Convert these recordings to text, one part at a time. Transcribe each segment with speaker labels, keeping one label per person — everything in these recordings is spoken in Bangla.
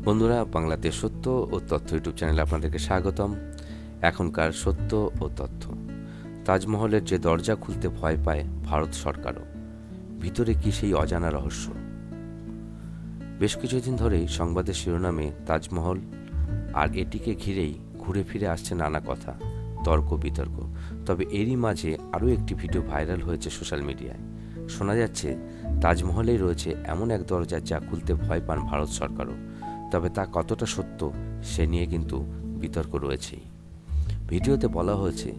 Speaker 1: বন্ধুরা, বাংলাদেশ সত্য ও তথ্য ইউটিউব চ্যানেলে আপনাদেরকে স্বাগতম। এখনকার সত্য ও তথ্য। তাজমহলের যে দরজা খুলতে ভয় পায় ভারত সরকারও, ভিতরে কি সেই অজানা রহস্য? বেশ কিছুদিন ধরেই সংবাদের শিরোনামে তাজমহল আর এটিকে ঘিরেই ঘুরে ফিরে আসছে নানা কথা, তর্ক বিতর্ক। তবে এরই মাঝে আরও একটি ভিডিও ভাইরাল হয়েছে সোশ্যাল মিডিয়ায়। শোনা যাচ্ছে তাজমহলেই রয়েছে এমন এক দরজা যা খুলতে ভয় পান ভারত সরকারও। তবে তা কতটা সত্য সে নিয়ে কিন্তু বিতর্ক রয়েছেই। ভিডিওতে বলা হয়েছে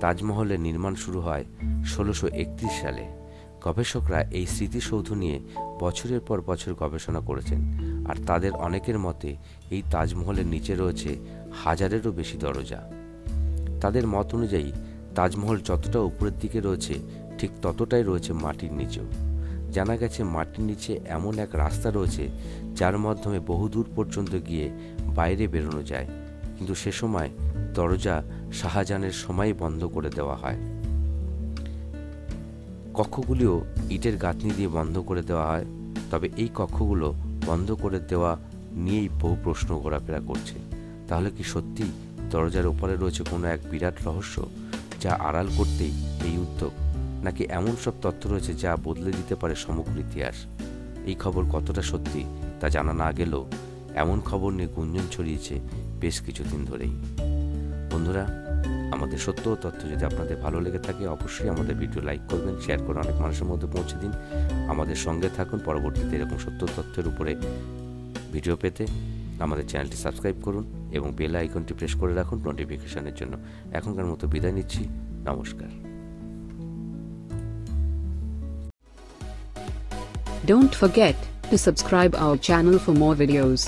Speaker 1: তাজমহলের নির্মাণ শুরু হয় ১৬৩১ সালে। গবেষকরা এই স্মৃতিসৌধ নিয়ে বছরের পর বছর গবেষণা করেছেন, আর তাদের অনেকের মতে এই তাজমহলের নিচে রয়েছে হাজারেরও বেশি দরজা। তাদের মত অনুযায়ী তাজমহল যতটা উপরের দিকে রয়েছে ঠিক ততটাই রয়েছে মাটির নিচেও। জানা গেছে মাটির নিচে এমন এক রাস্তা রয়েছে যার মাধ্যমে বহুদূর পর্যন্ত গিয়ে বাইরে বেরোনো যায়, কিন্তু সে সময় দরজা শাহজাহানের সময় বন্ধ করে দেওয়া হয়। কক্ষগুলিও ইটের গাঁথনি দিয়ে বন্ধ করে দেওয়া হয়। তবে এই কক্ষগুলো বন্ধ করে দেওয়া নিয়েই বহু প্রশ্ন ঘোরাফেরা করছে। তাহলে কি সত্যি দরজার ওপরে রয়েছে কোনো এক বিরাট রহস্য যা আড়াল করতেই এই উদ্যোগ, নাকি এমন সব তথ্য রয়েছে যা বদলে দিতে পারে সমগ্র ইতিহাস? এই খবর কতটা সত্যি তা জানা না গেলেও এমন খবর নিয়ে গুঞ্জন ছড়িয়েছে বেশ কিছুদিন ধরেই। বন্ধুরা, আমাদের সত্য ও তথ্য যদি আপনাদের ভালো লেগে থাকে অবশ্যই আমাদের ভিডিও লাইক করবেন, শেয়ার করে অনেক মানুষের মধ্যে পৌঁছে দিন। আমাদের সঙ্গে থাকুন পরবর্তীতে এরকম সত্য তথ্যের উপরে ভিডিও পেতে। আমাদের চ্যানেলটি সাবস্ক্রাইব করুন এবং বেল আইকনটি প্রেস করে রাখুন নোটিফিকেশনের জন্য। এখনকার মতো বিদায় নিচ্ছি, নমস্কার।
Speaker 2: Don't forget to subscribe our channel for more videos.